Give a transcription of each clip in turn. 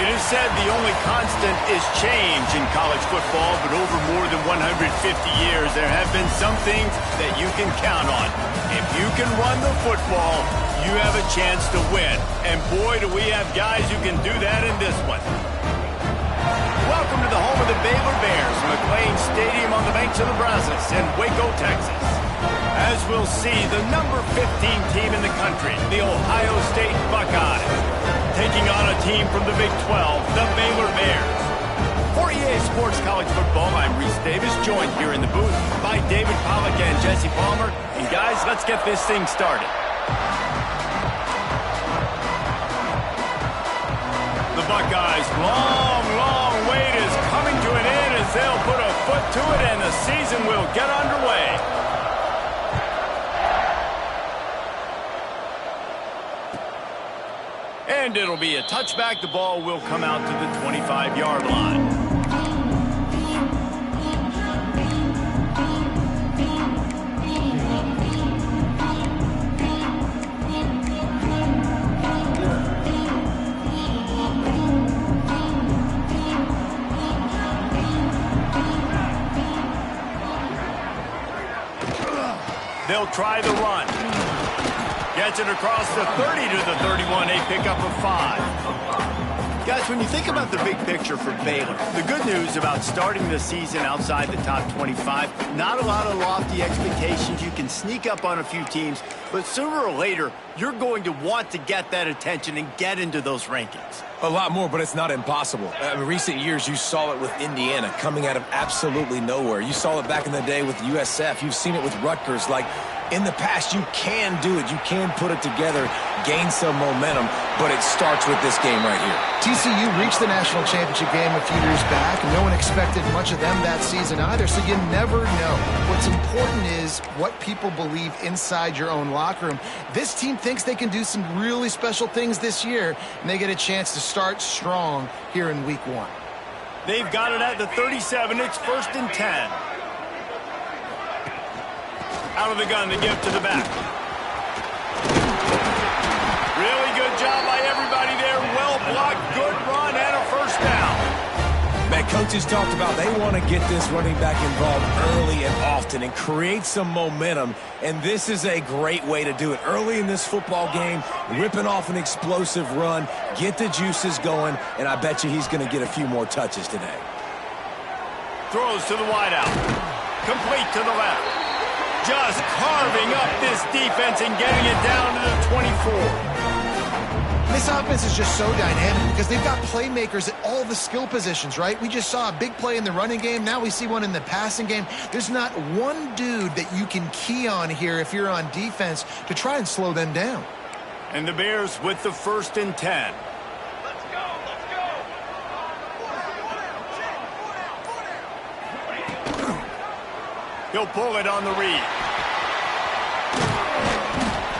It is said the only constant is change in college football, but over more than 150 years, there have been some things that you can count on. If you can run the football, you have a chance to win. And boy, do we have guys who can do that in this one. Welcome to the home of the Baylor Bears, McLean Stadium on the banks of the Brazos in Waco, Texas. As we'll see, the number 15 team in the country, the Ohio State Buckeyes, taking on a team from the Big 12, the Baylor Bears. For EA Sports College Football, I'm Reese Davis, joined here in the booth by David Pollack and Jesse Palmer. And guys, let's get this thing started. The Buckeyes' long wait is coming to an end as they'll put a foot to it and the season will get underway. And it'll be a touchback. The ball will come out to the 25-yard line. They'll try the run. Gets it across the 30 to the 31, a pickup of 5. Guys, when you think about the big picture for Baylor, the good news about starting the season outside the top 25, not a lot of lofty expectations. You can sneak up on a few teams, but sooner or later, you're going to want to get that attention and get into those rankings. A lot more, but it's not impossible. In recent years, you saw it with Indiana coming out of absolutely nowhere. You saw it back in the day with USF. You've seen it with Rutgers. Like, in the past, you can do it. You can put it together, gain some momentum, but it starts with this game right here. TCU reached the national championship game a few years back, and no one expected much of them that season either, so you never know. What's important is what people believe inside your own locker room. This team thinks they can do some really special things this year, and they get a chance to start strong here in week 1. They've got it at the 37. It's 1st and 10. Out of the gun, they give to the back. Really good job by everybody there. Well blocked, good run, and a 1st down. Man, coaches talked about they want to get this running back involved early and often and create some momentum, and this is a great way to do it. Early in this football game, ripping off an explosive run, get the juices going, and I bet you he's going to get a few more touches today. Throws to the wideout. Complete to the left. Just carving up this defense and getting it down to the 24. This offense is just so dynamic because they've got playmakers at all the skill positions, right? We just saw a big play in the running game. Now we see one in the passing game. There's not one dude that you can key on here if you're on defense to try and slow them down. And the Bears with the 1st and 10. He'll pull it on the read.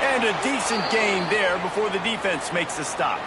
And a decent gain there before the defense makes a stop.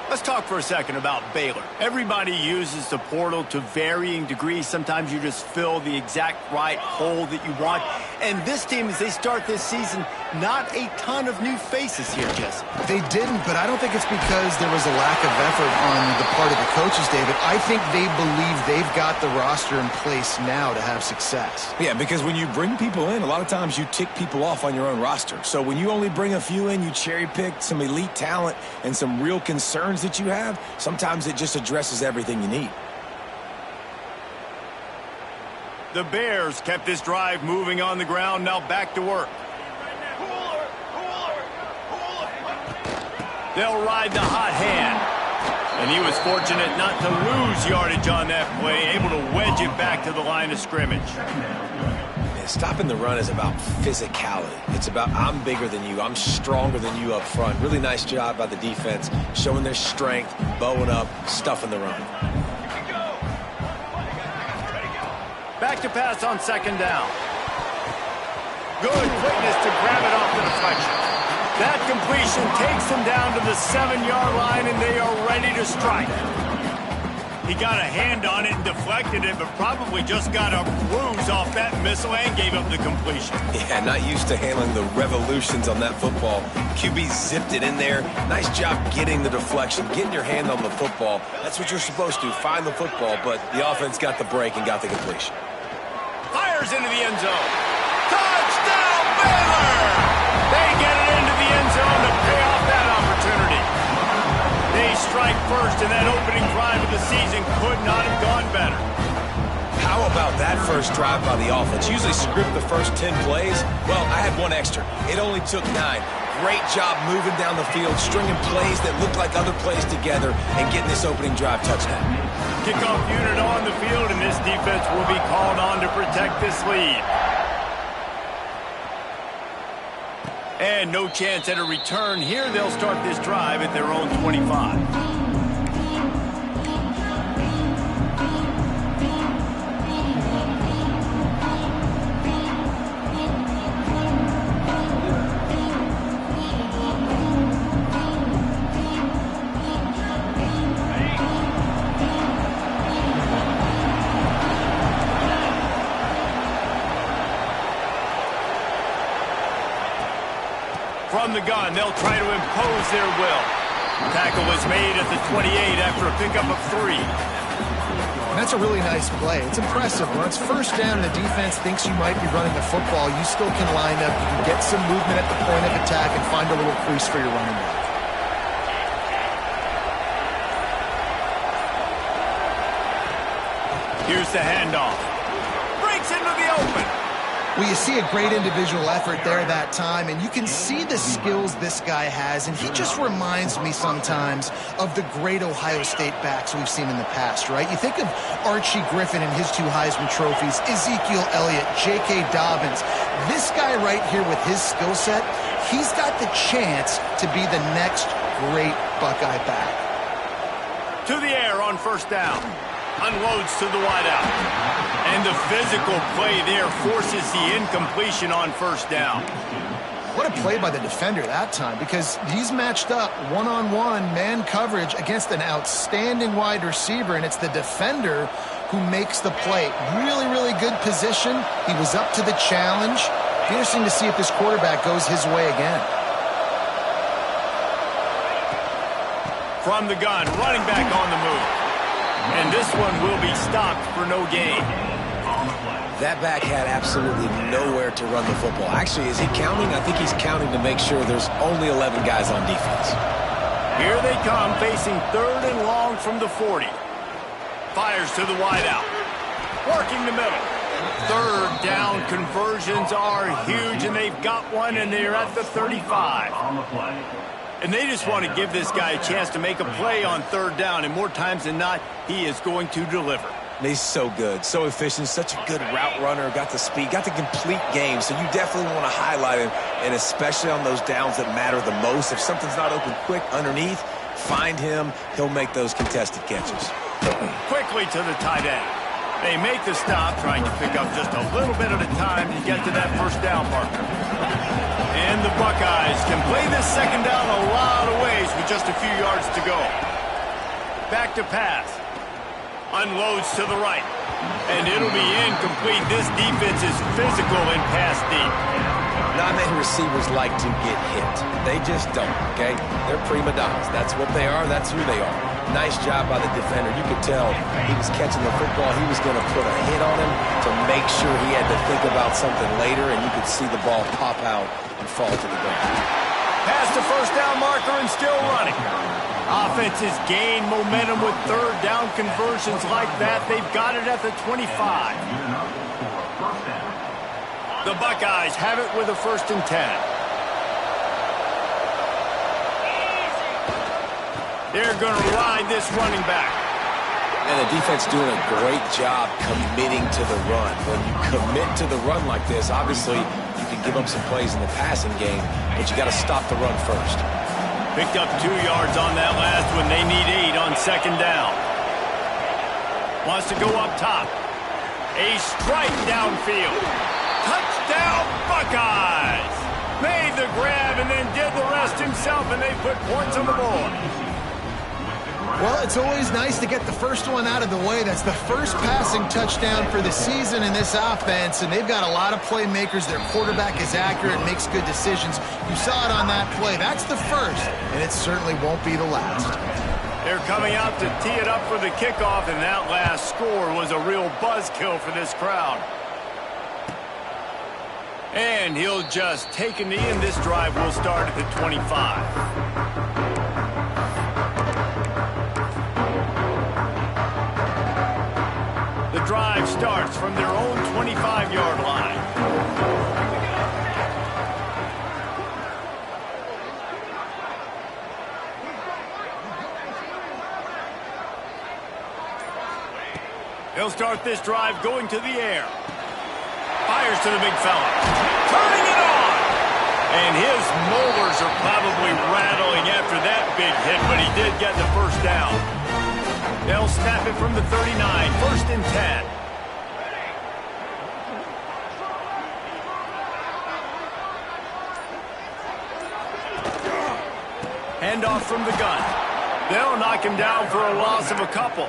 Let's talk for a second about Baylor. Everybody uses the portal to varying degrees. Sometimes you just fill the exact right hole that you want. And this team, as they start this season, not a ton of new faces here, Jesse. They didn't, but I don't think it's because there was a lack of effort on the part of the coaches, David. I think they believe they've got the roster in place now to have success. Yeah, because when you bring people in, a lot of times you tick people off on your own roster. So when you only bring a few in, you cherry-pick some elite talent and some real concerns that you have, sometimes it just addresses everything you need. The Bears kept this drive moving on the ground, now back to work. They'll ride the hot hand. And he was fortunate not to lose yardage on that play, able to wedge it back to the line of scrimmage. Yeah, stopping the run is about physicality. It's about I'm bigger than you, I'm stronger than you up front. Really nice job by the defense, showing their strength, bowing up, stuffing the run. Back to pass on 2nd down. Good quickness to grab it off the deflection. That completion takes them down to the 7-yard line, and they are ready to strike. He got a hand on it and deflected it, but probably just got a bruise off that missile and gave up the completion. Yeah, not used to handling the revolutions on that football. QB zipped it in there. Nice job getting the deflection, getting your hand on the football. That's what you're supposed to, find the football, but the offense got the break and got the completion. Fires into the end zone. Touchdown, Baylor! They get it into the end zone to pay off that opportunity. They strike first, and that opening drive of the season could not have gone better. How about that first drive by the offense? Usually script the first 10 plays. Well, I had one extra. It only took 9. Great job moving down the field, stringing plays that look like other plays together, and getting this opening drive touchdown. Kickoff unit on the field, and this defense will be called on to protect this lead. And no chance at a return here. They'll start this drive at their own 25. From the gun, they'll try to impose their will. Tackle was made at the 28 after a pickup of 3. And that's a really nice play. It's impressive. When it's 1st down and the defense thinks you might be running the football, you still can line up. You can get some movement at the point of attack and find a little crease for your running back. Here's the handoff. Breaks into the open. Well, you see a great individual effort there that time, and you can see the skills this guy has, and he just reminds me sometimes of the great Ohio State backs we've seen in the past, right? You think of Archie Griffin and his 2 Heisman trophies, Ezekiel Elliott, J.K. Dobbins. This guy right here with his skill set, he's got the chance to be the next great Buckeye back. To the air on 1st down. Unloads to the wideout. And the physical play there forces the incompletion on 1st down. What a play by the defender that time, because he's matched up one-on-one man coverage against an outstanding wide receiver, and it's the defender who makes the play. Really, really good position. He was up to the challenge. Interesting to see if this quarterback goes his way again. From the gun, running back on the move. And this one will be stopped for no gain. That back had absolutely nowhere to run the football. Actually, is he counting? I think he's counting to make sure there's only 11 guys on defense. Here they come, facing 3rd and long from the 40. Fires to the wideout. Working the middle. 3rd down conversions are huge, and they've got one, and they're at the 35. And they just want to give this guy a chance to make a play on 3rd down, and more times than not, he is going to deliver. He's so good, so efficient, such a good route runner, got the speed, got the complete game, so you definitely want to highlight him, and especially on those downs that matter the most. If something's not open quick underneath, find him. He'll make those contested catches. Quickly to the tight end. They make the stop, trying to pick up just a little bit at a time to get to that 1st down marker. And the Buckeyes can play this 2nd down a lot of ways with just a few yards to go. Back to pass. Unloads to the right. And it'll be incomplete. This defense is physical and pass deep. Not many receivers like to get hit. They just don't, okay? They're prima donnas. That's what they are. That's who they are. Nice job by the defender. You could tell he was catching the football. He was going to put a hit on him to make sure he had to think about something later, and you could see the ball pop out and fall to the ground. Past the 1st down marker and still running. Offenses gain momentum with 3rd down conversions like that. They've got it at the 25. The Buckeyes have it with a 1st and 10. They're going to ride this running back. And the defense doing a great job committing to the run. When you commit to the run like this, obviously you can give up some plays in the passing game, but you got to stop the run first. Picked up 2 yards on that last one. They need 8 on 2nd down. Wants to go up top. A strike downfield. Touchdown, Buckeyes! Made the grab and then did the rest himself, and they put points on the board. Well, it's always nice to get the first one out of the way. That's the first passing touchdown for the season in this offense, and they've got a lot of playmakers. Their quarterback is accurate, makes good decisions. You saw it on that play. That's the first, and it certainly won't be the last. They're coming out to tee it up for the kickoff, and that last score was a real buzzkill for this crowd. And he'll just take a knee, and this drive will start at the 25. The drive starts from their own 25-yard line. He'll start this drive going to the air. Fires to the big fella. Turning it on! And his molars are probably rattling after that big hit, but he did get the 1st down. They'll snap it from the 39, 1st and 10. Handoff from the gun. They'll knock him down for a loss of a couple.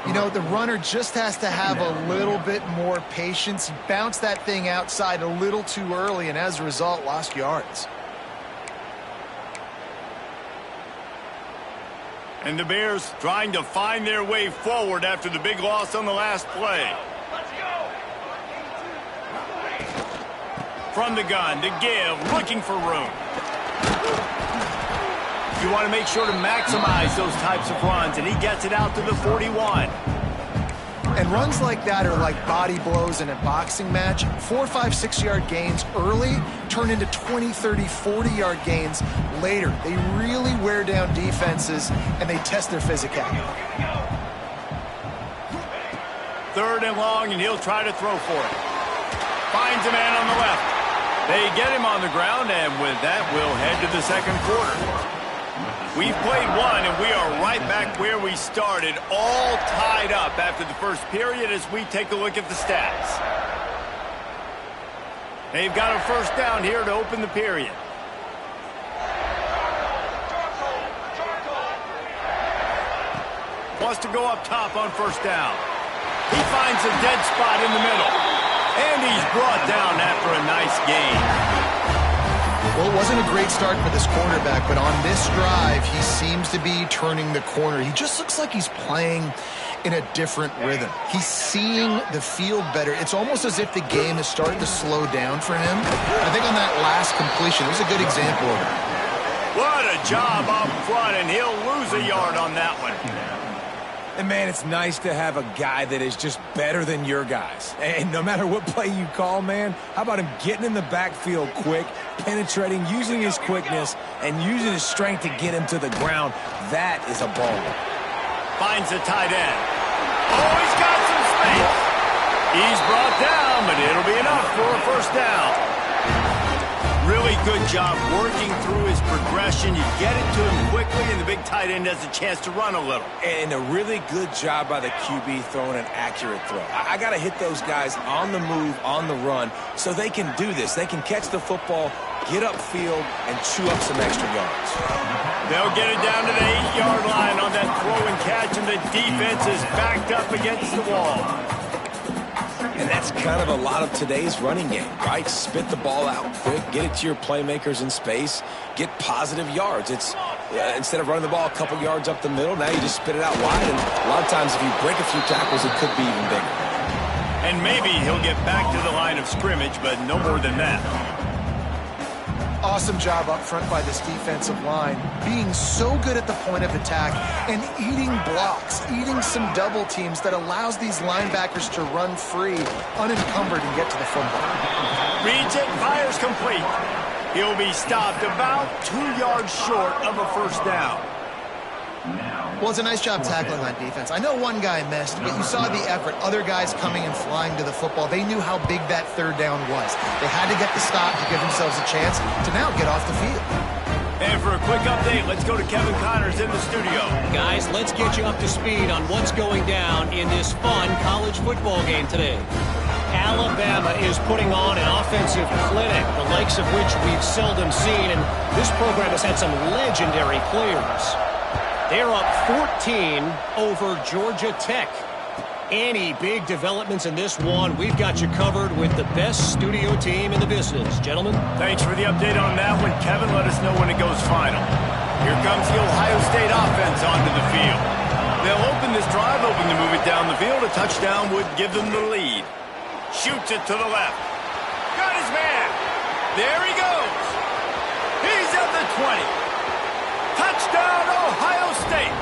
You know, the runner just has to have a little bit more patience. He bounced that thing outside a little too early, and as a result, lost yards. And the Bears trying to find their way forward after the big loss on the last play. Let's go. From the gun to give, looking for room. You want to make sure to maximize those types of runs, and he gets it out to the 41. And runs like that are like body blows in a boxing match. 4, 5, 6-yard gains early turn into 20, 30, 40-yard gains later. They really wear down defenses, and they test their physicality. 3rd and long, and he'll try to throw for it. Finds a man on the left. They get him on the ground, and with that, we'll head to the 2nd quarter. We've played one, and we are right back where we started, all tied up after the 1st period as we take a look at the stats. They've got a first down here to open the period. Wants to go up top on first down. He finds a dead spot in the middle. And he's brought down after a nice gain. Well, it wasn't a great start for this quarterback, but on this drive, he seems to be turning the corner. He just looks like he's playing in a different rhythm. He's seeing the field better. It's almost as if the game is starting to slow down for him. I think on that last completion, it was a good example of it. What a job up front, and he'll lose a yard on that one. And, man, it's nice to have a guy that is just better than your guys. And no matter what play you call, man, how about him getting in the backfield quick, penetrating, using his quickness, and using his strength to get him to the ground? That is a ball. Finds the tight end. Oh, he's got some space. He's brought down, but it'll be enough for a first down. Really good job working through his progression. You get it to him quickly, and the big tight end has a chance to run a little. And a really good job by the QB throwing an accurate throw. I got to hit those guys on the move, on the run, so they can do this. They can catch the football, get upfield, and chew up some extra yards. They'll get it down to the 8-yard line on that throw and catch, and the defense is backed up against the wall. And that's kind of a lot of today's running game, right? Spit the ball out quick, get it to your playmakers in space, get positive yards. It's instead of running the ball a couple yards up the middle, now you just spit it out wide. And a lot of times if you break a few tackles, it could be even bigger. And maybe he'll get back to the line of scrimmage, but no more than that. Awesome job up front by this defensive line, being so good at the point of attack and eating blocks, eating some double teams that allows these linebackers to run free, unencumbered, and get to the football. Reads it, fires complete. He'll be stopped about 2 yards short of a first down. Well, it's a nice job tackling on defense. I know one guy missed, but you saw the effort. Other guys coming and flying to the football. They knew how big that third down was. They had to get the stop to give themselves a chance to now get off the field. And for a quick update, let's go to Kevin Connors in the studio. Guys, let's get you up to speed on what's going down in this fun college football game today. Alabama is putting on an offensive clinic, the likes of which we've seldom seen, and this program has had some legendary players. They're up 14 over Georgia Tech. Any big developments in this one, we've got you covered with the best studio team in the business. Gentlemen. Thanks for the update on that one, Kevin. Let us know when it goes final. Here comes the Ohio State offense onto the field. They'll open this drive, hoping to move it down the field. A touchdown would give them the lead. Shoots it to the left. Got his man. There he goes. He's at the 20. Touchdown, Ohio State.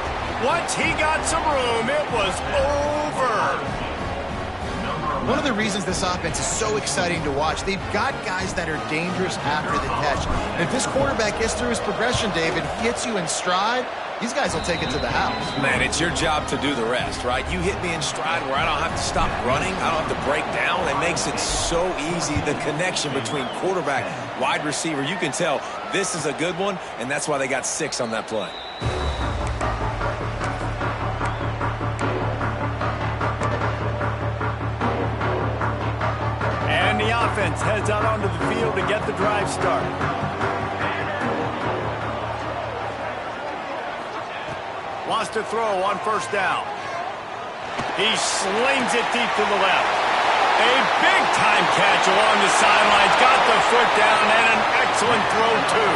Once he got some room, it was over. One of the reasons this offense is so exciting to watch, they've got guys that are dangerous after the catch. And if this quarterback gets through his progression, David, hits you in stride, these guys will take it to the house. Man, it's your job to do the rest, right? You hit me in stride where I don't have to stop running. I don't have to break down. It makes it so easy, the connection between quarterback, wide receiver. You can tell this is a good one, and that's why they got 6 on that play. And the offense heads out onto the field to get the drive started. Wants to throw on first down. He slings it deep to the left. A big-time catch along the sidelines. Got the foot down and an excellent throw, too.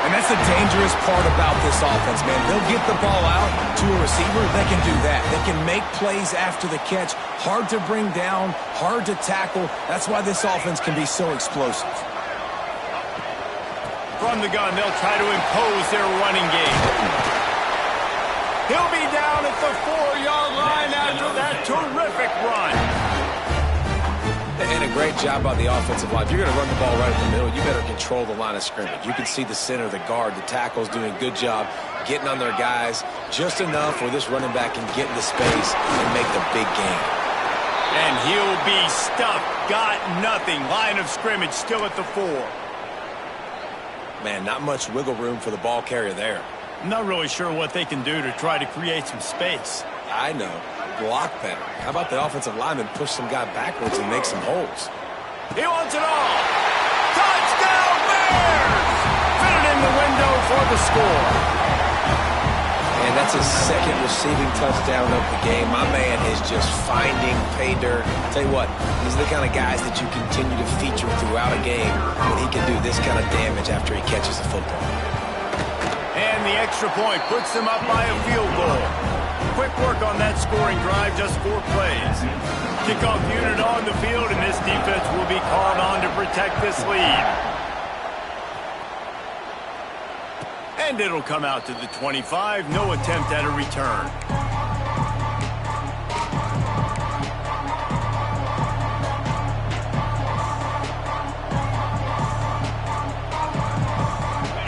And that's the dangerous part about this offense, man. They'll get the ball out to a receiver. They can do that. They can make plays after the catch. Hard to bring down, hard to tackle. That's why this offense can be so explosive. From the gun, they'll try to impose their running game. He'll be down at the 4-yard line after that terrific run. And a great job by the offensive line. If you're going to run the ball right in the middle, you better control the line of scrimmage. You can see the center, the guard, the tackle's doing a good job getting on their guys just enough where this running back can get into space and make the big game. And he'll be stuffed. Got nothing. Line of scrimmage still at the 4. Man, not much wiggle room for the ball carrier there. I'm not really sure what they can do to try to create some space. I know. Block better. How about the offensive lineman push some guy backwards and make some holes? He wants it all. Touchdown Bears! Fit it in the window for the score. And that's his second receiving touchdown of the game. My man is just finding pay dirt. Tell you what, these are the kind of guys that you continue to feature throughout a game when he can do this kind of damage after he catches the football. And the extra point puts them up by a field goal. Quick work on that scoring drive, just 4 plays. Kickoff unit on the field, and this defense will be called on to protect this lead. And it'll come out to the 25. No attempt at a return.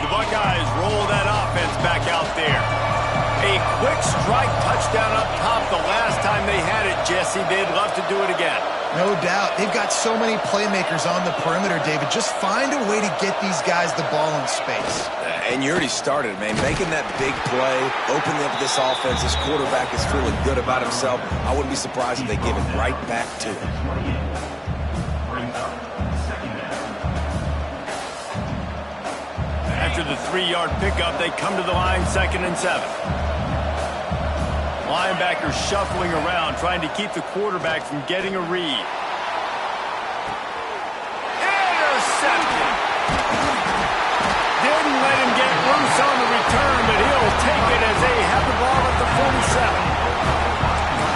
The Buckeyes roll that offense back out there. A quick strike touchdown up top the last time they had it, Jesse. They'd love to do it again. No doubt. They've got so many playmakers on the perimeter, David. Just find a way to get these guys the ball in space. And you already started, man. Making that big play, opening up this offense. This quarterback is feeling good about himself. I wouldn't be surprised if they give it right back to him. After the 3-yard pickup, they come to the line 2nd and 7. Linebackers shuffling around, trying to keep the quarterback from getting a read. Intercepted. Didn't let him get loose on the return, but he'll take it as they have the ball at the 47.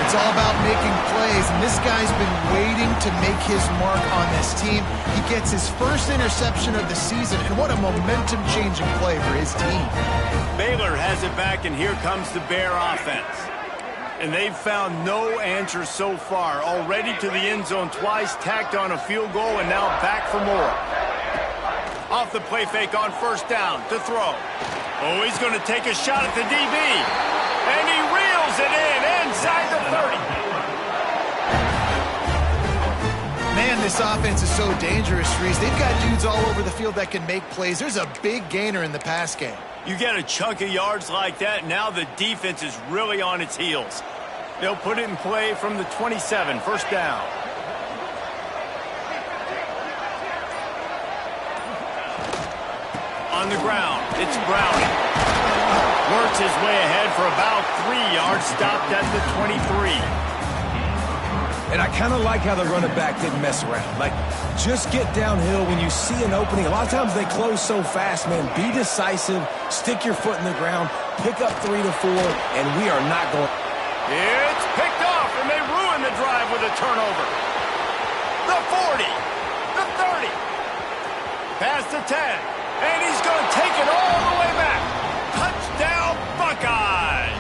It's all about making plays, and this guy's been waiting to make his mark on this team. He gets his first interception of the season, and what a momentum-changing play for his team. Baylor has it back, and here comes the Bear offense. And they've found no answer so far. Already to the end zone twice, tacked on a field goal, and now back for more. Off the play fake on 1st down to throw. Oh, he's going to take a shot at the DB. And he reels it in inside the 30. Man, this offense is so dangerous, Reese. They've got dudes all over the field that can make plays. There's a big gainer in the pass game. You get a chunk of yards like that, now the defense is really on its heels. They'll put it in play from the 27, 1st down. On the ground, it's Browning. Works his way ahead for about 3 yards, stopped at the 23. And I kind of like how the running back didn't mess around. Like, just get downhill when you see an opening. A lot of times they close so fast, man. Be decisive, stick your foot in the ground, pick up 3 to 4, and we are not going. It's picked off, and they ruin the drive with a turnover. The 40, the 30, past the 10, and he's going to take it all the way back. Touchdown, Buckeyes!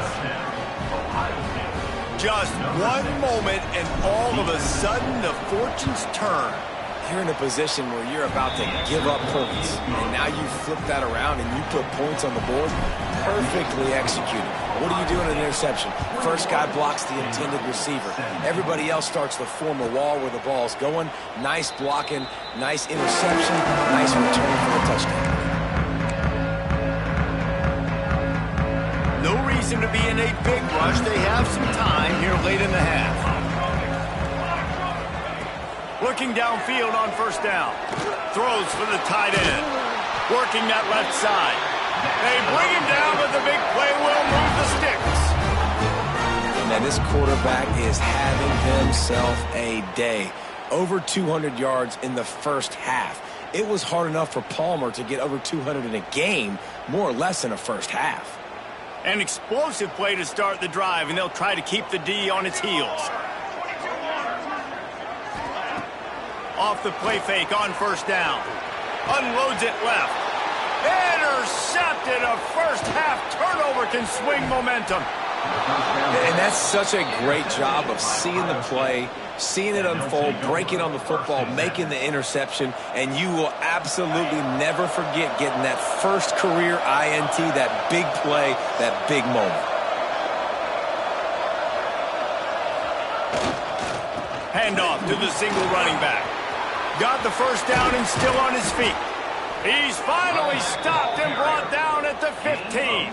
Just one moment, and all of a sudden, the fortunes turn. You're in a position where you're about to give up points, and now you flip that around and you put points on the board. Perfectly executed. What do you do in an interception? First guy blocks the intended receiver. Everybody else starts to form a wall where the ball's going. Nice blocking, nice interception, nice return for a touchdown. No reason to be in a big rush. They have some time here late in the half. Looking downfield on 1st down. Throws for the tight end. Working that left side. They bring him down, but the big play will move the sticks. Now this quarterback is having himself a day. Over 200 yards in the first half. It was hard enough for Palmer to get over 200 in a game, more or less in a first half. An explosive play to start the drive, and they'll try to keep the D on its heels. Off the play fake on 1st down. Unloads it left. Intercepted. A first half turnover can swing momentum. And that's such a great job of seeing the play, seeing it unfold, breaking on the football, making the interception, and you will absolutely never forget getting that first career INT, that big play, that big moment. Handoff to the single running back. Got the 1st down and still on his feet. He's finally stopped and brought down at the 15.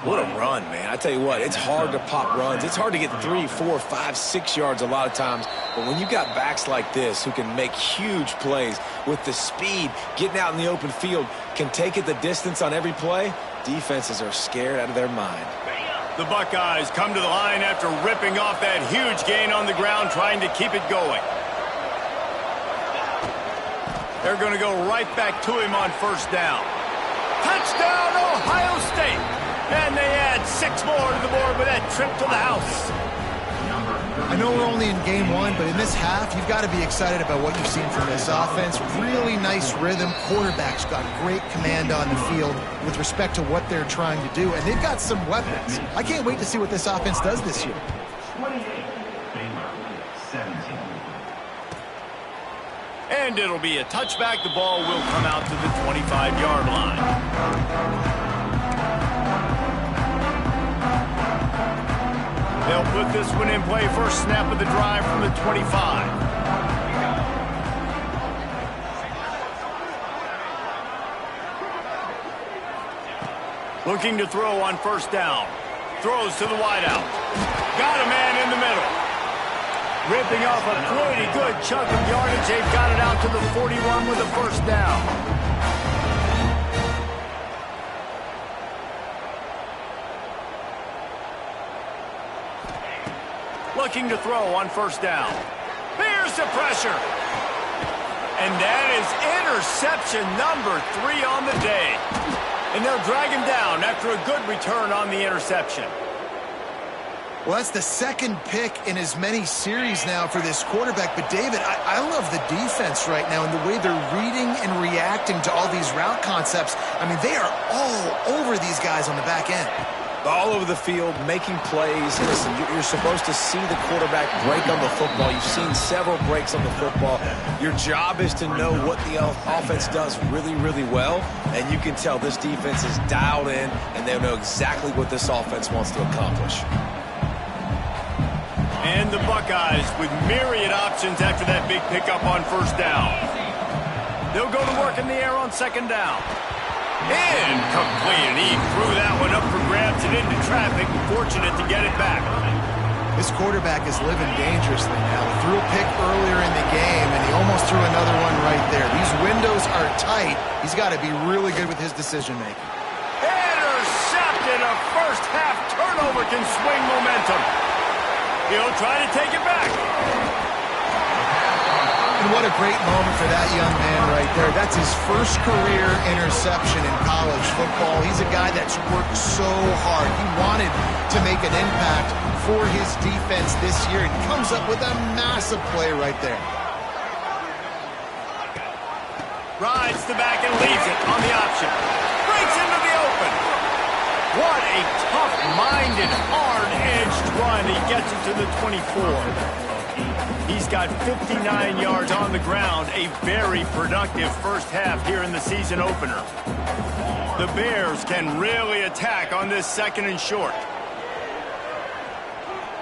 What a run, man. I tell you what, it's hard to pop runs. It's hard to get 3, 4, 5, 6 yards a lot of times. But when you got backs like this who can make huge plays with the speed, getting out in the open field, can take it the distance on every play, defenses are scared out of their mind. The Buckeyes come to the line after ripping off that huge gain on the ground, trying to keep it going. They're going to go right back to him on first down. Touchdown, Ohio State! And they add 6 more to the board with that trip to the house. I know we're only in game 1, but in this half, you've got to be excited about what you've seen from this offense. Really nice rhythm. Quarterback's got great command on the field with respect to what they're trying to do, and they've got some weapons. I can't wait to see what this offense does this year. 28, Baylor, 17. And it'll be a touchback. The ball will come out to the 25-yard line. They'll put this one in play. First snap of the drive from the 25. Looking to throw on first down. Throws to the wideout. Got a man in the middle. Ripping off a pretty good chunk of yardage. They've got it out to the 41 with a first down. Looking to throw on first down. Here's the pressure. And that is interception number 3 on the day. And they'll drag him down after a good return on the interception. Well, that's the second pick in as many series now for this quarterback. But, David, I love the defense right now and the way they're reading and reacting to all these route concepts. I mean, they are all over these guys on the back end. All over the field, making plays. Listen, you're supposed to see the quarterback break on the football. You've seen several breaks on the football. Your job is to know what the offense does really, really well, and you can tell this defense is dialed in, and they know exactly what this offense wants to accomplish. And the Buckeyes with myriad options after that big pickup on first down. They'll go to work in the air on second down. Incomplete, and he threw that one up for grabs and into traffic. Fortunate to get it back. This quarterback is living dangerously now. He threw a pick earlier in the game, and he almost threw another one right there. These windows are tight. He's got to be really good with his decision-making. Intercepted. A first-half turnover can swing momentum. He'll try to take it back. And what a great moment for that young man right there. That's his first career interception in college football. He's a guy that's worked so hard. He wanted to make an impact for his defense this year and comes up with a massive play right there. Rides the back and leaves it on the option. Breaks into the open. What a tough-minded, hard-edged run. He gets it to the 24. He's got 59 yards on the ground, a very productive first half here in the season opener. The Bears can really attack on this second and short.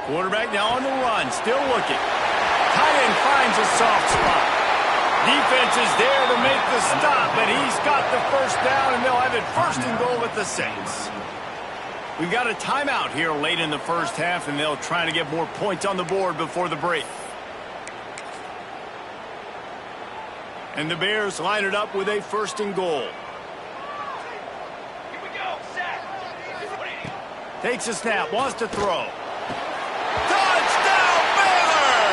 Quarterback now on the run, still looking. Tight end finds a soft spot. Defense is there to make the stop, and he's got the first down, and they'll have it first and goal at the 6. We've got a timeout here late in the first half, and they'll try to get more points on the board before the break. And the Bears line it up with a first and goal. Here we go, set. Takes a snap, wants to throw. Touchdown, Baylor!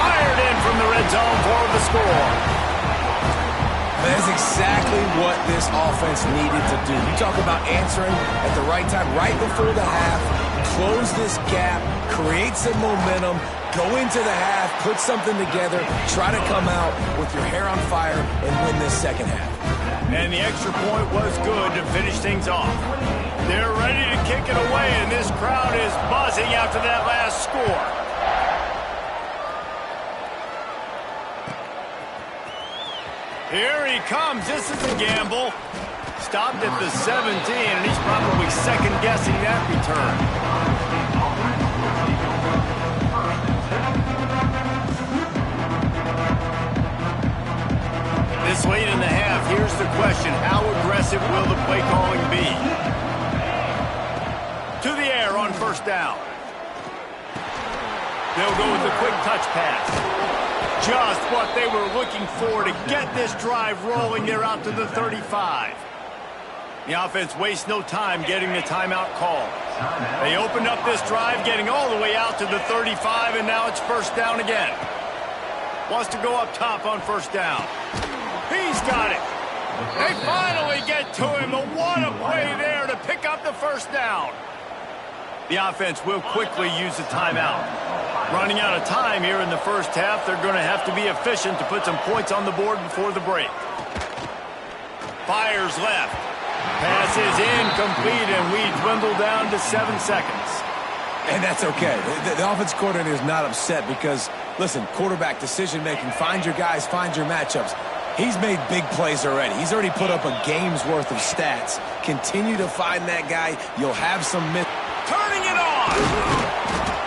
Fired in from the red zone for the score. That's exactly what this offense needed to do. You talk about answering at the right time, right before the half, close this gap, create some momentum, go into the half, put something together, try to come out with your hair on fire and win this second half. And the extra point was good to finish things off. They're ready to kick it away, and this crowd is buzzing after that last score. Here he comes. This is a gamble. Stopped at the 17, and he's probably second-guessing that return. This late in the half, will the play calling be? To the air on first down. They'll go with a quick touch pass. Just what they were looking for to get this drive rolling. They're out to the 35. The offense wastes no time getting the timeout call. They opened up this drive, getting all the way out to the 35, and now it's first down again. Wants to go up top on first down. He's got it. They finally get to him. What a play there to pick up the first down. The offense will quickly use the timeout. Running out of time here in the first half, they're going to have to be efficient to put some points on the board before the break. Fires left. Pass is incomplete, and we dwindle down to 7 seconds. And that's okay. The offense coordinator is not upset because, listen, quarterback decision-making, find your guys, find your matchups. He's made big plays already. He's already put up a game's worth of stats. Continue to find that guy. You'll have some miss. Turning it on!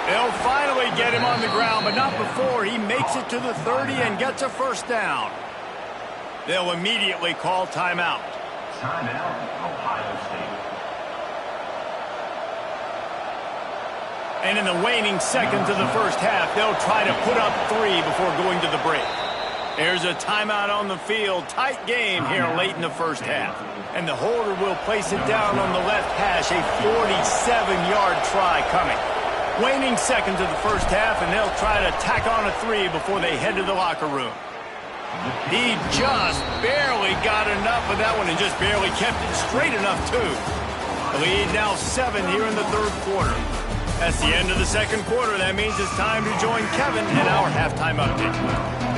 They'll finally get him on the ground, but not before he makes it to the 30 and gets a first down. They'll immediately call timeout. Timeout, Ohio State. And in the waning seconds of the first half, they'll try to put up 3 before going to the break. There's a timeout on the field. Tight game here late in the first half. And the holder will place it down on the left hash. A 47-yard try coming. Waning seconds of the first half, and they'll try to tack on a 3 before they head to the locker room. He just barely got enough of that one and just barely kept it straight enough, too. The lead now 7 here in the third quarter. That's the end of the second quarter. That means it's time to join Kevin in our halftime update.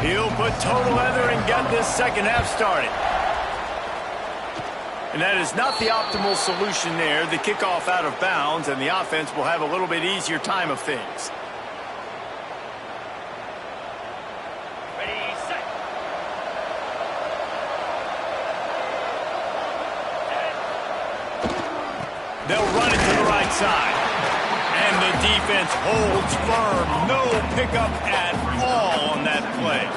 He'll put total leather and get this second half started. And that is not the optimal solution there. The kickoff out of bounds, and the offense will have a little bit easier time of things. They'll run it to the right side. And the defense holds firm. No pickup at all on that play.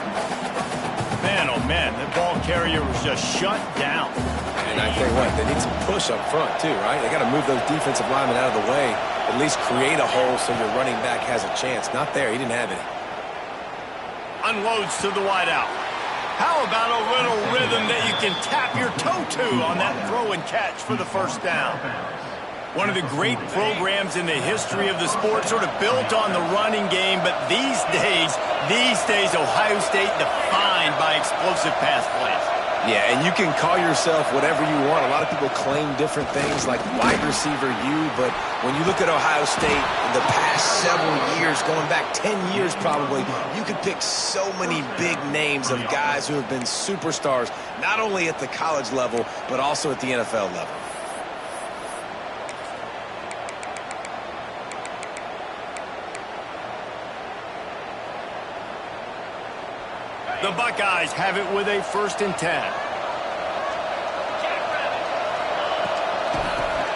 Man, oh man, the ball carrier was just shut down. And I tell you what, they need some push up front too, right? They got to move those defensive linemen out of the way. At least create a hole so your running back has a chance. Not there. He didn't have it. Unloads to the wideout. How about a little rhythm that you can tap your toe to on that throw and catch for the first down? One of the great programs in the history of the sport, sort of built on the running game, but these days, Ohio State defined by explosive pass plays. Yeah, and you can call yourself whatever you want. A lot of people claim different things like wide receiver U, but when you look at Ohio State, the past several years, going back 10 years probably, you could pick so many big names of guys who have been superstars, not only at the college level, but also at the NFL level. The Buckeyes have it with a 1st and 10.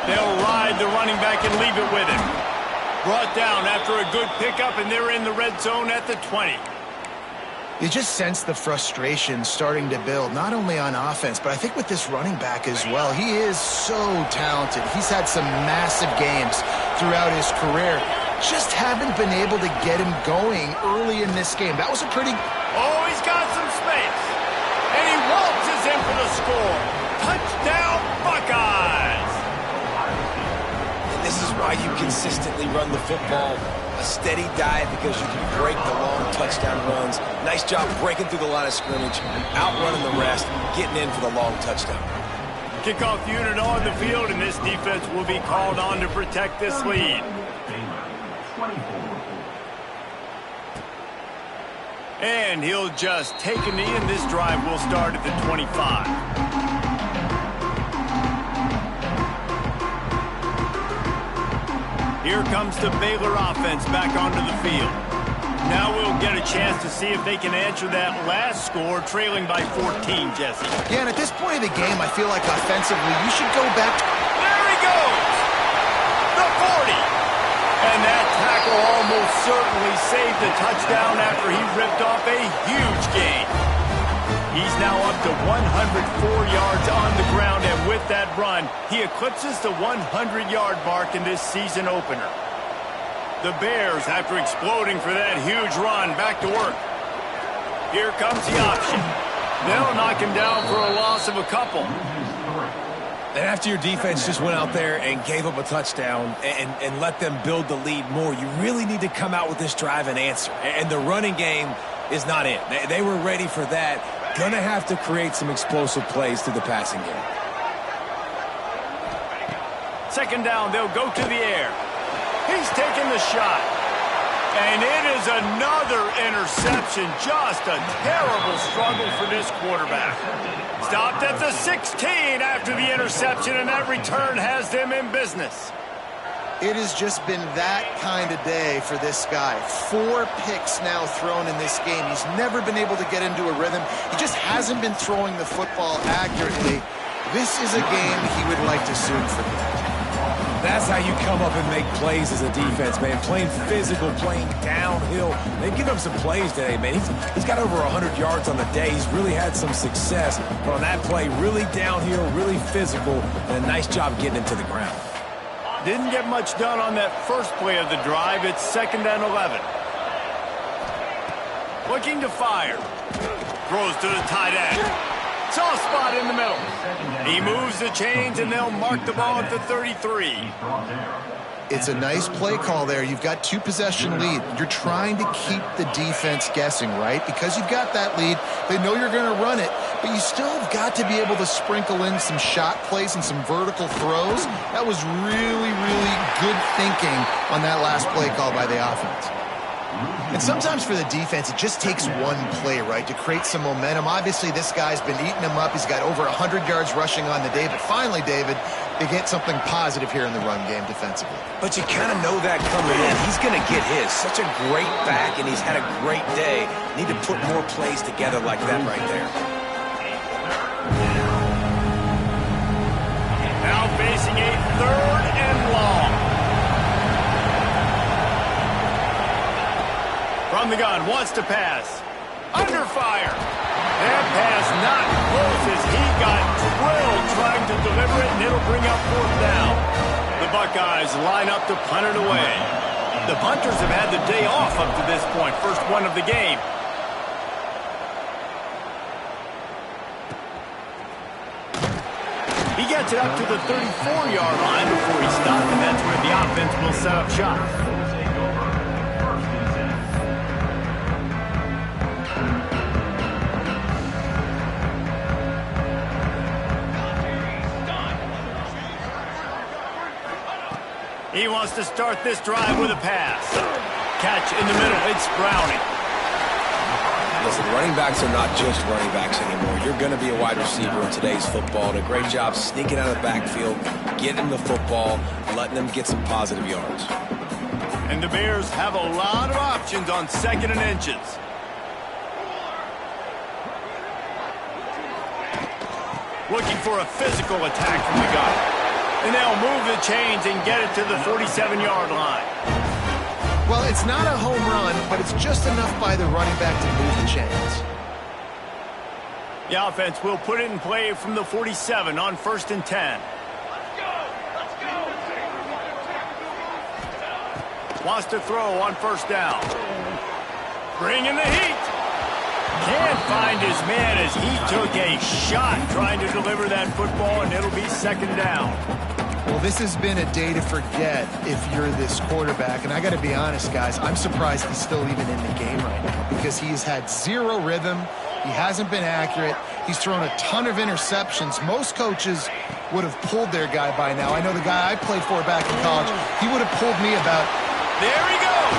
They'll ride the running back and leave it with him. Brought down after a good pickup, and they're in the red zone at the 20. You just sense the frustration starting to build, not only on offense, but I think with this running back as well. He is so talented. He's had some massive games throughout his career. Just haven't been able to get him going early in this game. That was a pretty... Oh, he's got some space. And he waltzes in for the score. Touchdown, Buckeyes! And this is why you consistently run the football. A steady diet because you can break the long touchdown runs. Nice job breaking through the line of scrimmage, outrunning the rest, getting in for the long touchdown. Kickoff unit on the field, and this defense will be called on to protect this lead. And he'll just take a knee, and this drive will start at the 25. Here comes the Baylor offense back onto the field. Now we'll get a chance to see if they can answer that last score, trailing by 14, Jesse. Yeah, and at this point of the game, I feel like offensively, you should go back. There he goes! The 40! And that tackle almost certainly saved the touchdown after he ripped off a huge gain. He's now up to 104 yards on the ground, and with that run, he eclipses the 100-yard mark in this season opener. The Bears, after exploding for that huge run, back to work. Here comes the option. They'll knock him down for a loss of a couple. And after your defense just went out there and gave up a touchdown and let them build the lead more, you really need to come out with this drive and answer. And the running game is not it. They were ready for that. Gonna have to create some explosive plays through the passing game. Second down, they'll go to the air. He's taking the shot. And it is another interception. Just a terrible struggle for this quarterback. Stopped at the 16 after the interception, and that return has them in business. It has just been that kind of day for this guy. 4 picks now thrown in this game. He's never been able to get into a rhythm. He just hasn't been throwing the football accurately. This is a game he would like to soon forget. That's how you come up and make plays as a defense, man. Playing physical, playing downhill. They've given him some plays today, man. He's got over 100 yards on the day. He's really had some success. But on that play, really downhill, really physical, and a nice job getting him to the ground. Didn't get much done on that first play of the drive. It's 2nd and 11. Looking to fire. Throws to the tight end. Soft spot in the middle. He moves the chains, and they'll mark the ball at the 33. It's a nice play call there. You've got 2-possession lead. You're trying to keep the defense guessing, right? Because you've got that lead. They know you're going to run it, but you still have got to be able to sprinkle in some shot plays and some vertical throws. That was really, really good thinking on that last play call by the offense. And sometimes for the defense, it just takes one play, right, to create some momentum. Obviously, this guy's been eating them up. He's got over 100 yards rushing on the day. But finally, David, they get something positive here in the run game defensively. But you kind of know that coming in. He's going to get his. Such a great back, and he's had a great day. Need to put more plays together like that right there. Now facing a 3rd and long. From the gun, wants to pass. Under fire. That pass not close as he got drilled trying to deliver it, and it'll bring up 4th down. The Buckeyes line up to punt it away. The punters have had the day off up to this point. First one of the game. He gets it up to the 34-yard line before he stopped, and that's where the offense will set up shop. He wants to start this drive with a pass. Catch in the middle. It's Browning. Listen, running backs are not just running backs anymore. You're going to be a wide receiver in today's football. And a great job sneaking out of the backfield, getting the football, letting them get some positive yards. And the Bears have a lot of options on 2nd and inches. Looking for a physical attack from the gun. And they'll move the chains and get it to the 47-yard line. Well, it's not a home run, but it's just enough by the running back to move the chains. The offense will put it in play from the 47 on 1st and 10. Wants to throw on 1st down. Bringing the heat. Can't find his man as he took a shot trying to deliver that football, and it'll be 2nd down. Well, this has been a day to forget if you're this quarterback. And I got to be honest, guys, I'm surprised he's still even in the game right now because he's had 0 rhythm. He hasn't been accurate. He's thrown a ton of interceptions. Most coaches would have pulled their guy by now. I know the guy I played for back in college, he would have pulled me about. There he goes.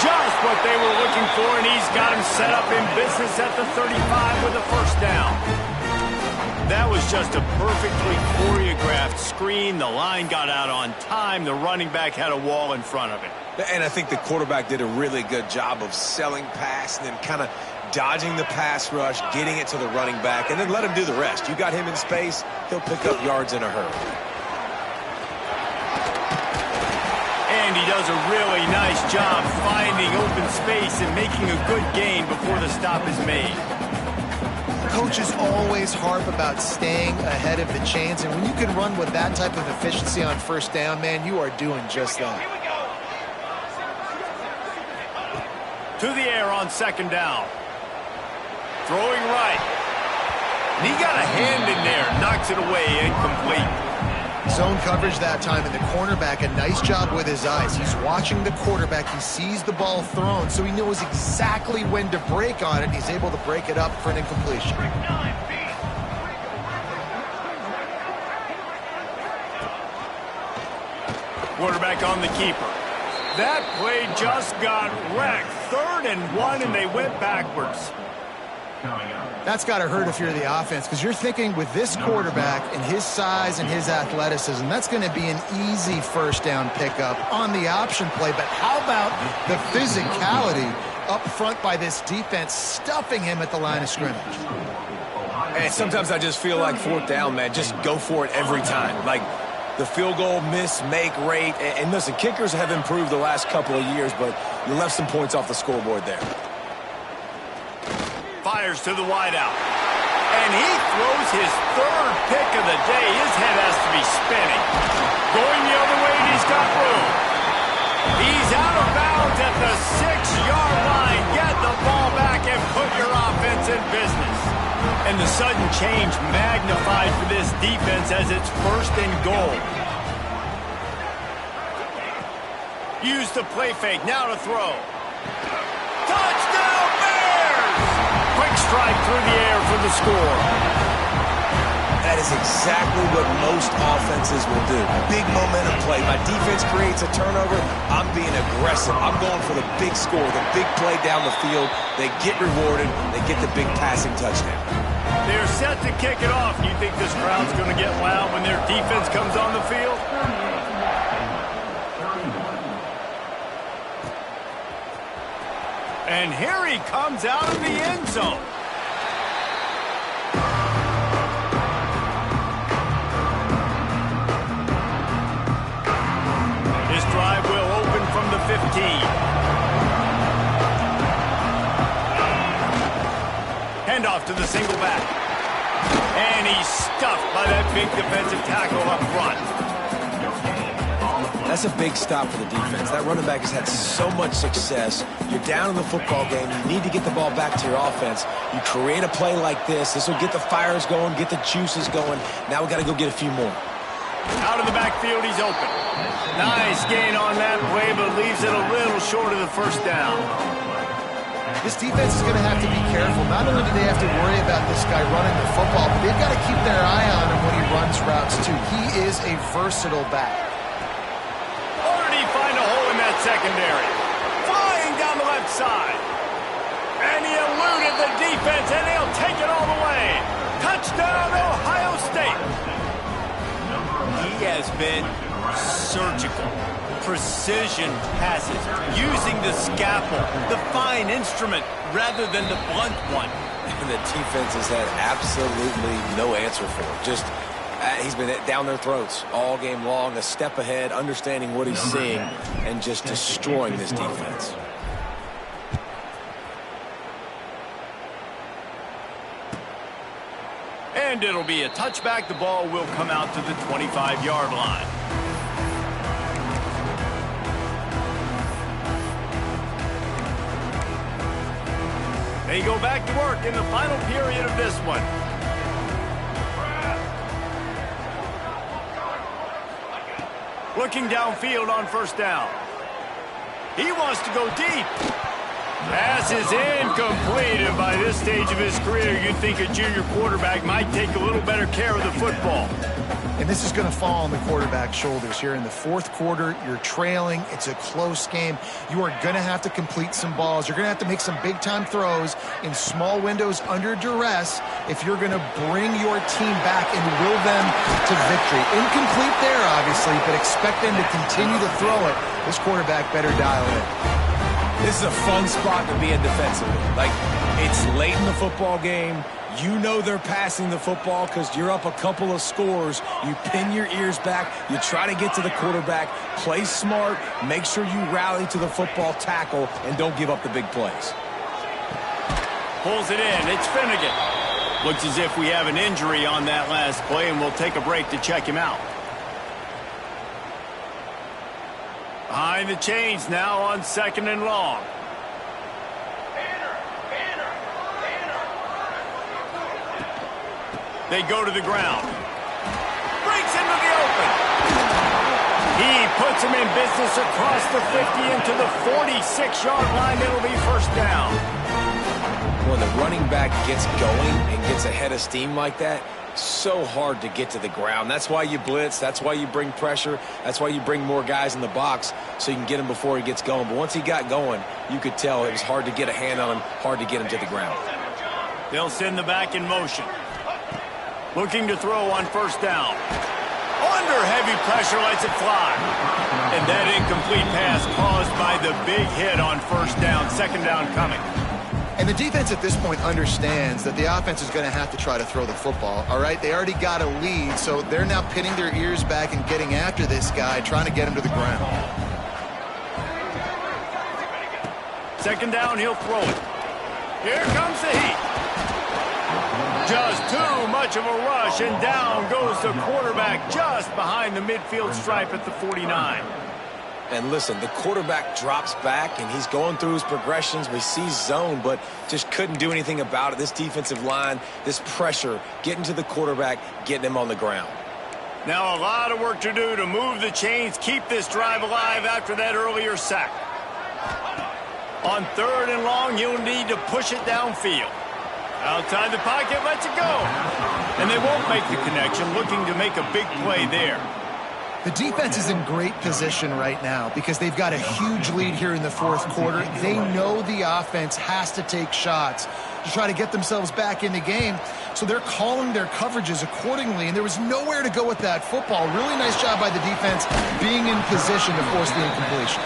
Just what they were looking for, and he's got him set up in business at the 35 with a 1st down. That was just a perfectly choreographed screen. The line got out on time. The running back had a wall in front of it. And I think the quarterback did a really good job of selling pass and then kind of dodging the pass rush, getting it to the running back, and then let him do the rest. You got him in space, he'll pick up yards in a hurry. And he does a really nice job finding open space and making a good gain before the stop is made. coaches always harp about staying ahead of the chains, and when you can run with that type of efficiency on first down, man, you are doing just that. To the air on second down. Throwing right. And he got a hand in there. Knocks it away. Incomplete. Zone coverage that time, and the cornerback, a nice job with his eyes. He's watching the quarterback. He sees the ball thrown, so he knows exactly when to break on it. He's able to break it up for an incompletion. Quarterback on the keeper. That play just got wrecked. 3rd and 1, and they went backwards. That's got to hurt if you're the offense, because you're thinking with this quarterback and his size and his athleticism, that's going to be an easy first down pickup on the option play. But how about the physicality up front by this defense, stuffing him at the line of scrimmage? And sometimes I just feel like 4th down, man, just go for it every time. Like the field goal miss, make rate. And listen, kickers have improved the last couple of years, but you left some points off the scoreboard there. Fires to the wideout. And he throws his 3rd pick of the day. His head has to be spinning. Going the other way, and he's got room. He's out of bounds at the 6-yard line. Get the ball back and put your offense in business. And the sudden change magnified for this defense as it's 1st and goal. Use the play fake. Now to throw. Touchdown, Bears! Quick strike through the air for the score. That is exactly what most offenses will do. Big momentum play. My defense creates a turnover. I'm being aggressive. I'm going for the big score, the big play down the field. They get rewarded. They get the big passing touchdown. They're set to kick it off. Do you think this crowd's going to get loud when their defense comes on the field? And here he comes out of the end zone. This drive will open from the 15. Handoff to the single back. And he's stuffed by that big defensive tackle up front. That's a big stop for the defense. That running back has had so much success. You're down in the football game. You need to get the ball back to your offense. You create a play like this. This will get the fires going, get the juices going. Now we got to go get a few more. Out of the backfield, he's open. Nice gain on that play, but leaves it a little short of the first down. This defense is going to have to be careful. Not only do they have to worry about this guy running the football, but they've got to keep their eye on him when he runs routes, too. He is a versatile back. Secondary. Flying down the left side. And he eluded the defense, and he'll take it all the way. Touchdown, Ohio State. He has been surgical. Precision passes. Using the scalpel, the fine instrument, rather than the blunt one. And the defense has had absolutely no answer for him. Just he's been down their throats all game long, a step ahead, understanding what he's seeing, and just destroying this defense. And it'll be a touchback. The ball will come out to the 25-yard line. They go back to work in the final period of this one. Looking downfield on first down. He wants to go deep. Pass is incomplete, and by this stage of his career, you'd think a junior quarterback might take a little better care of the football. And this is going to fall on the quarterback's shoulders here in the 4th quarter. You're trailing. It's a close game. You are going to have to complete some balls. You're going to have to make some big-time throws in small windows under duress if you're going to bring your team back and will them to victory. Incomplete there, obviously, but expect them to continue to throw it. This quarterback better dial in. This is a fun spot to be in defensively. Like, it's late in the football game. You know they're passing the football because you're up a couple of scores. You pin your ears back. You try to get to the quarterback. Play smart. Make sure you rally to the football tackle and don't give up the big plays. Pulls it in. It's Finnegan. Looks as if we have an injury on that last play, and we'll take a break to check him out. Behind the chains now on 2nd and long. They go to the ground. Breaks into the open. He puts him in business across the 50 into the 46-yard line. It'll be first down. When the running back gets going and gets ahead of steam like that, so hard to get to the ground. That's why you blitz. That's why you bring pressure. That's why you bring more guys in the box so you can get him before he gets going. But once he got going, you could tell it was hard to get a hand on him, hard to get him to the ground. They'll send the back in motion. Looking to throw on first down. Under heavy pressure, lets it fly. And that incomplete pass caused by the big hit on first down. 2nd down coming. And the defense at this point understands that the offense is going to have to try to throw the football, all right? They already got a lead, so they're now pinning their ears back and getting after this guy, trying to get him to the ground. 2nd down, he'll throw it. Here comes the heat. Just too much of a rush, and down goes the quarterback just behind the midfield stripe at the 49. And listen, the quarterback drops back, and he's going through his progressions. We see zone, but just couldn't do anything about it. This defensive line, this pressure, getting to the quarterback, getting him on the ground. Now a lot of work to do to move the chains, keep this drive alive after that earlier sack. On 3rd and long, you'll need to push it downfield. Outside the pocket, lets it go. And they won't make the connection, looking to make a big play there. The defense is in great position right now because they've got a huge lead here in the 4th quarter. They know the offense has to take shots to try to get themselves back in the game. So they're calling their coverages accordingly, and there was nowhere to go with that football. Really nice job by the defense being in position to force the incompletion.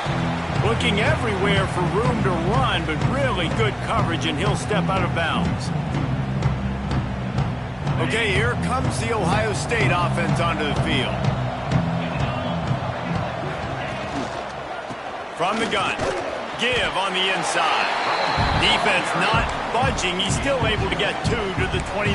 Looking everywhere for room to run, but really good coverage, and he'll step out of bounds. Okay, here comes the Ohio State offense onto the field. From the gun, give on the inside. Defense not budging. He's still able to get 2 to the 29.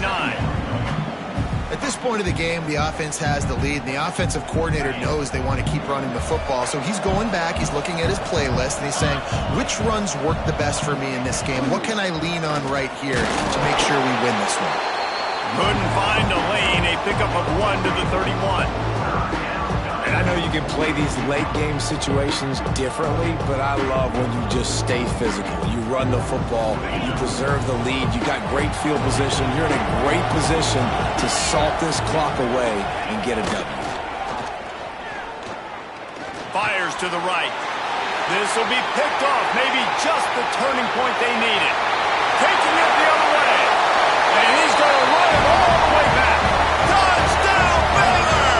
At this point of the game, the offense has the lead, and the offensive coordinator knows they want to keep running the football. So he's going back, he's looking at his playlist, and he's saying, which runs work the best for me in this game? What can I lean on right here to make sure we win this one? Couldn't find a lane, a pickup of 1 to the 31. And I know you can play these late-game situations differently, but I love when you just stay physical. You run the football, you preserve the lead, you got great field position, you're in a great position to salt this clock away and get a W. Fires to the right. This will be picked off, maybe just the turning point they needed. Taking it the other way. And he's going to run it all the way back. Touchdown, Baylor!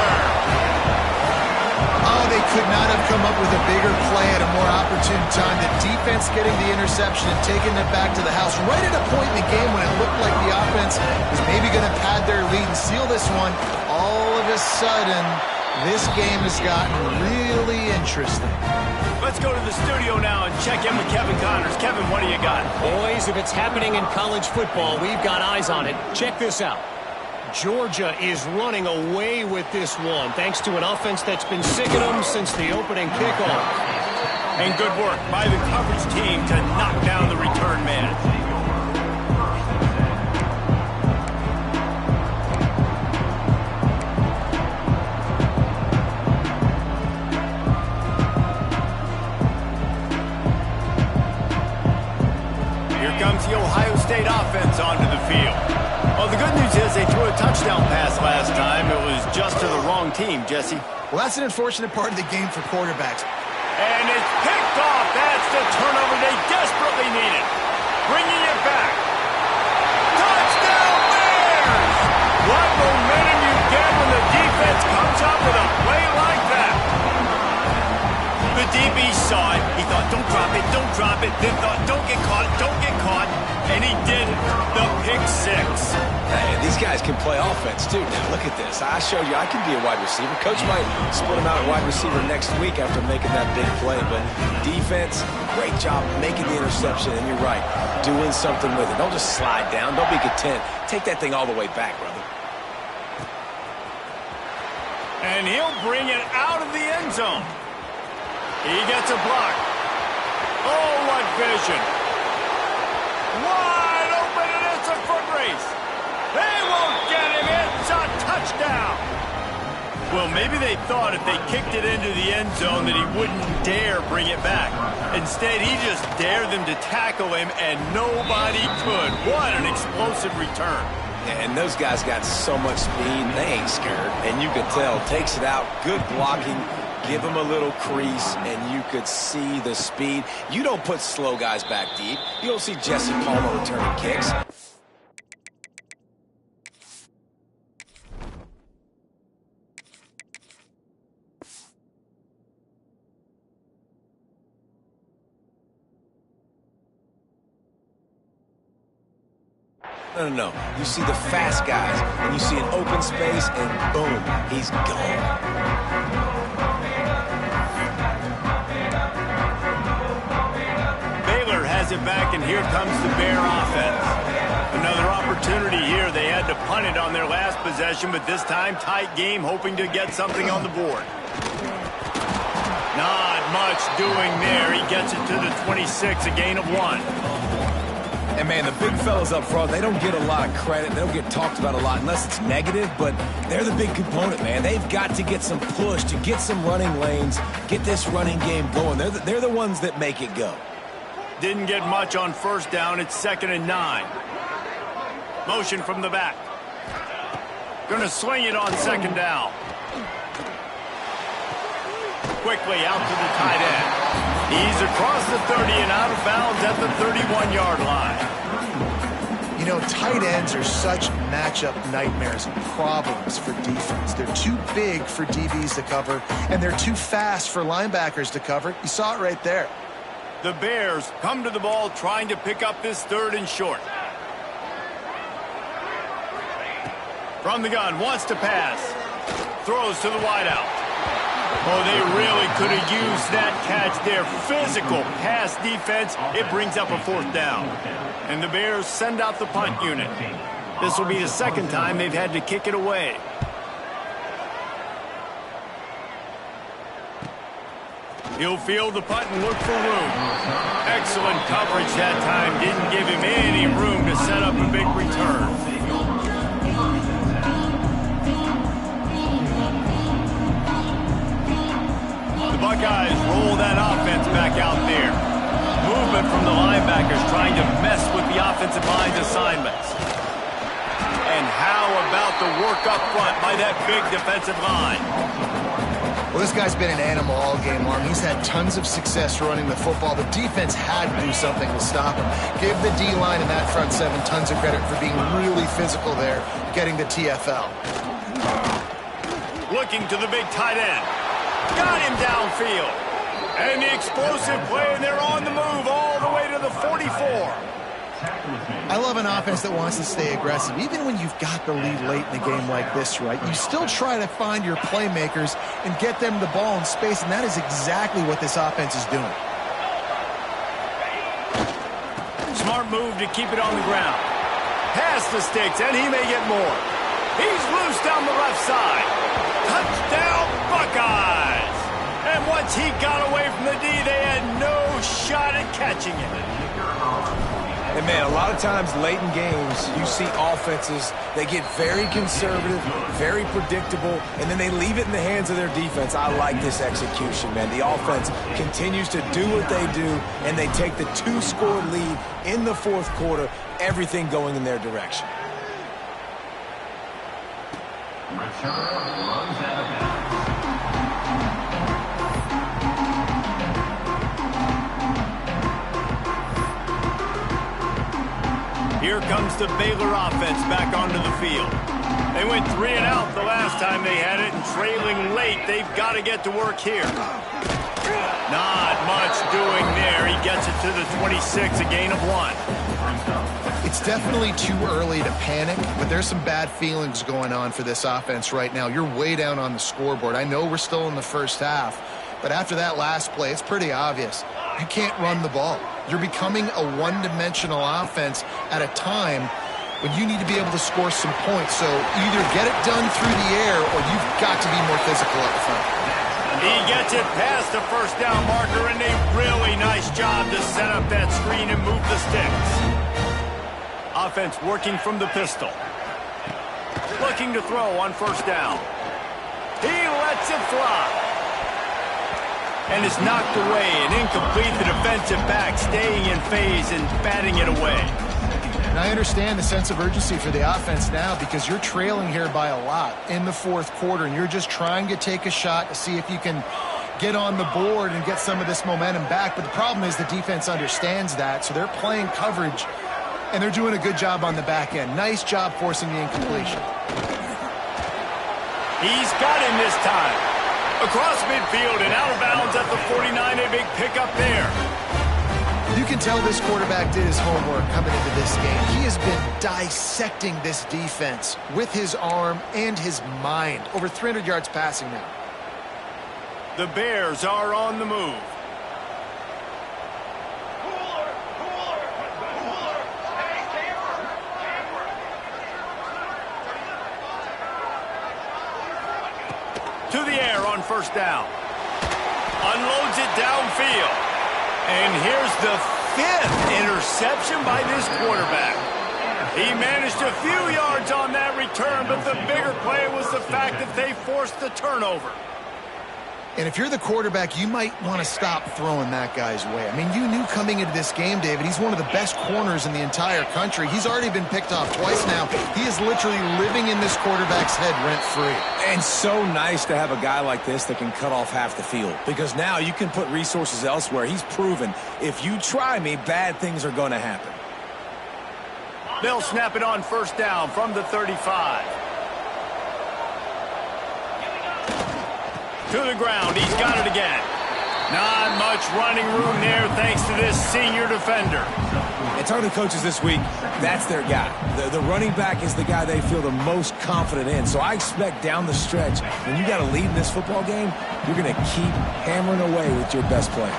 They could not have come up with a bigger play at a more opportune time. The defense getting the interception and taking it back to the house right at a point in the game when it looked like the offense was maybe going to pad their lead and seal this one. All of a sudden, this game has gotten really interesting. Let's go to the studio now and check in with Kevin Connors. Kevin, what do you got? Boys, if it's happening in college football, we've got eyes on it. Check this out. Georgia is running away with this one, thanks to an offense that's been sick of them since the opening kickoff. And good work by the coverage team to knock down the return man. Here comes the Ohio State offense onto the field. Well, the good news is they threw a touchdown pass last time. It was just to the wrong team, Jesse. Well, that's an unfortunate part of the game for quarterbacks. And it's picked off. That's the turnover they desperately needed. Bringing it back. Touchdown, Bears! What momentum you get when the defense comes up with a play like that. The DB saw it. He thought, don't drop it, don't drop it. Then thought, don't get caught, don't get caught. And he did the pick six. Hey, these guys can play offense, too. Now, look at this. I showed you I can be a wide receiver. Coach might split him out at wide receiver next week after making that big play. But defense, great job making the interception. And you're right, doing something with it. Don't just slide down. Don't be content. Take that thing all the way back, brother. And he'll bring it out of the end zone. He gets a block. Oh, what vision. Wide open, and it's a foot race. They won't get him. It's a touchdown. Well, maybe they thought if they kicked it into the end zone that he wouldn't dare bring it back. Instead, he just dared them to tackle him, and nobody could. What an explosive return. And those guys got so much speed, they ain't scared. And you could tell, takes it out, good blocking, give him a little crease, and you could see the speed. You don't put slow guys back deep. You don't see Jesse Palmer returning kicks. No. You see the fast guys, and you see an open space, and boom, he's gone. Baylor has it back, and here comes the Bear offense. Another opportunity here. They had to punt it on their last possession, but this time tight game, hoping to get something on the board. Not much doing there. He gets it to the 26, a gain of 1. And, man, the big fellas up front, they don't get a lot of credit. They don't get talked about a lot unless it's negative, but they're the big component, man. They've got to get some push, to get some running lanes, get this running game going. They're the ones that make it go. Didn't get much on first down. It's 2nd and 9. Motion from the back. Gonna swing it on 2nd down. Quickly out to the tight end. He's across the 30 and out of bounds at the 31-yard line. You know, tight ends are such matchup nightmares and problems for defense. They're too big for DBs to cover, and they're too fast for linebackers to cover. You saw it right there. The Bears come to the ball trying to pick up this 3rd and short. From the gun, wants to pass. Throws to the wideout. Oh, they really could have used that catch there. Physical pass defense. It brings up a 4th down. And the Bears send out the punt unit. This will be the 2nd time they've had to kick it away. He'll field the punt and look for room. Excellent coverage that time. Didn't give him any room to set up a big return. The Buckeyes roll that offense back out there. Movement from the linebackers trying to mess with the offensive line's assignments. And how about the work up front by that big defensive line? Well, this guy's been an animal all game long. He's had tons of success running the football. The defense had to do something to stop him. Give the D-line and that front 7 tons of credit for being really physical there, getting the TFL. Looking to the big tight end. Got him downfield. And the explosive play, and they're on the move all the way to the 44. I love an offense that wants to stay aggressive. Even when you've got the lead late in a game like this, right, you still try to find your playmakers and get them the ball in space, and that is exactly what this offense is doing. Smart move to keep it on the ground. Pass the sticks, and he may get more. He's loose down the left side. Touchdown, Buckeyes! And once he got away from the D, they had no shot at catching it. And, man, a lot of times late in games, you see offenses, they get very conservative, very predictable, and then they leave it in the hands of their defense. I like this execution, man. The offense continues to do what they do, and they take the 2-score lead in the 4th quarter, everything going in their direction. Here comes the Baylor offense back onto the field. They went 3 and out the last time they had it, and trailing late, they've got to get to work here. Not much doing there. He gets it to the 26, a gain of 1. It's definitely too early to panic, but there's some bad feelings going on for this offense right now. You're way down on the scoreboard. I know we're still in the first half, but after that last play, it's pretty obvious. You can't run the ball. You're becoming a one-dimensional offense at a time when you need to be able to score some points. So either get it done through the air or you've got to be more physical up front. He gets it past the first down marker, and a really nice job to set up that screen and move the sticks. Offense working from the pistol. Looking to throw on first down. He lets it fly. And it's knocked away and incomplete. The defensive back staying in phase and batting it away. And I understand the sense of urgency for the offense now because you're trailing here by a lot in the fourth quarter, and you're just trying to take a shot to see if you can get on the board and get some of this momentum back. But the problem is the defense understands that, so they're playing coverage, and they're doing a good job on the back end. Nice job forcing the incompletion. He's got him this time. Across midfield and out of bounds at the 49, a big pickup there. You can tell this quarterback did his homework coming into this game. He has been dissecting this defense with his arm and his mind. Over 300 yards passing now. The Bears are on the move. To the air on first down. Unloads it downfield. And here's the 5th interception by this quarterback. He managed a few yards on that return, but the bigger play was the fact that they forced the turnover. And if you're the quarterback, you might want to stop throwing that guy's way. I mean, you knew coming into this game, David, he's one of the best corners in the entire country. He's already been picked off twice now. He is literally living in this quarterback's head rent-free. And so nice to have a guy like this that can cut off half the field, because now you can put resources elsewhere. He's proven if you try me, bad things are going to happen. They'll snap it on first down from the 35. To the ground, he's got it again. Not much running room there thanks to this senior defender. And talking to coaches this week, that's their guy. The running back is the guy they feel the most confident in. So I expect down the stretch, when you got to lead in this football game, you're going to keep hammering away with your best player.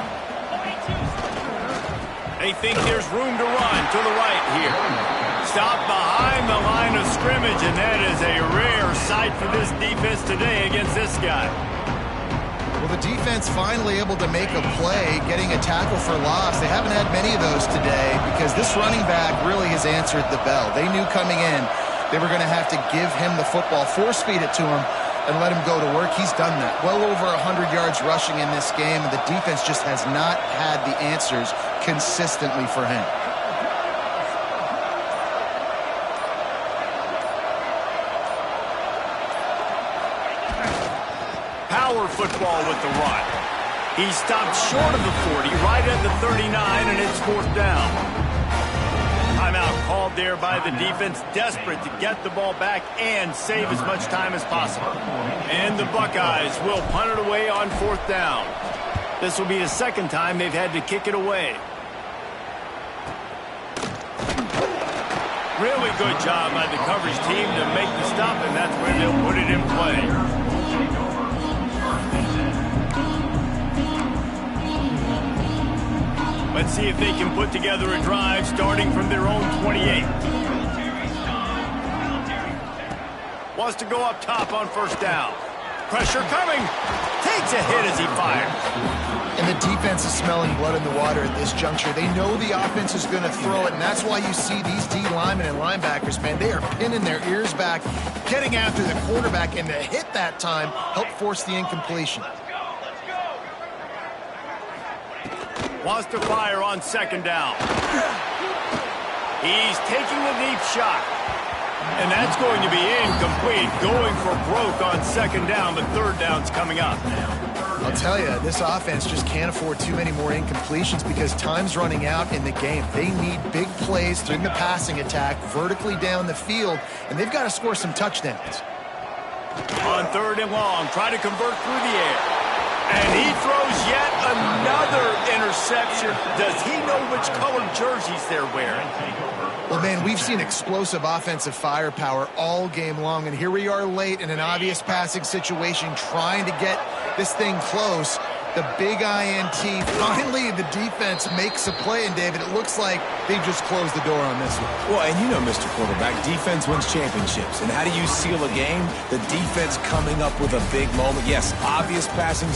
They think there's room to run to the right here. Stop behind the line of scrimmage, and that is a rare sight for this defense today against this guy. Well, the defense finally able to make a play, getting a tackle for loss. They haven't had many of those today because this running back really has answered the bell. They knew coming in they were going to have to give him the football, force-feed it to him, and let him go to work. He's done that. Well over 100 yards rushing in this game, and the defense just has not had the answers consistently for him. Power football with the run. He stopped short of the 40, right at the 39, and it's fourth down. Timeout called there by the defense, desperate to get the ball back and save as much time as possible. And the Buckeyes will punt it away on fourth down. This will be the second time they've had to kick it away. Really good job by the coverage team to make the stop, and that's where they'll put it in play. Let's see if they can put together a drive starting from their own 28. Wants to go up top on first down. Pressure coming. Takes a hit as he fires. And the defense is smelling blood in the water at this juncture. They know the offense is going to throw it, and that's why you see these D linemen and linebackers, man, they are pinning their ears back, getting after the quarterback, and to hit that time help force the incompletion. Wants to fire on second down. He's taking the deep shot. And that's going to be incomplete. Going for broke on second down, but third down's coming up. I'll tell you, this offense just can't afford too many more incompletions because time's running out in the game. They need big plays through the passing attack, vertically down the field, and they've got to score some touchdowns. On third and long, try to convert through the air. And he throws yet another interception. Does he know which colored jerseys they're wearing? Well, man, we've seen explosive offensive firepower all game long, and here we are late in an obvious passing situation trying to get this thing close. The big INT, finally the defense makes a play, and David, it looks like they've just closed the door on this one. Well, and you know, Mr. Quarterback, defense wins championships. And how do you seal a game? The defense coming up with a big moment. Yes, obvious passing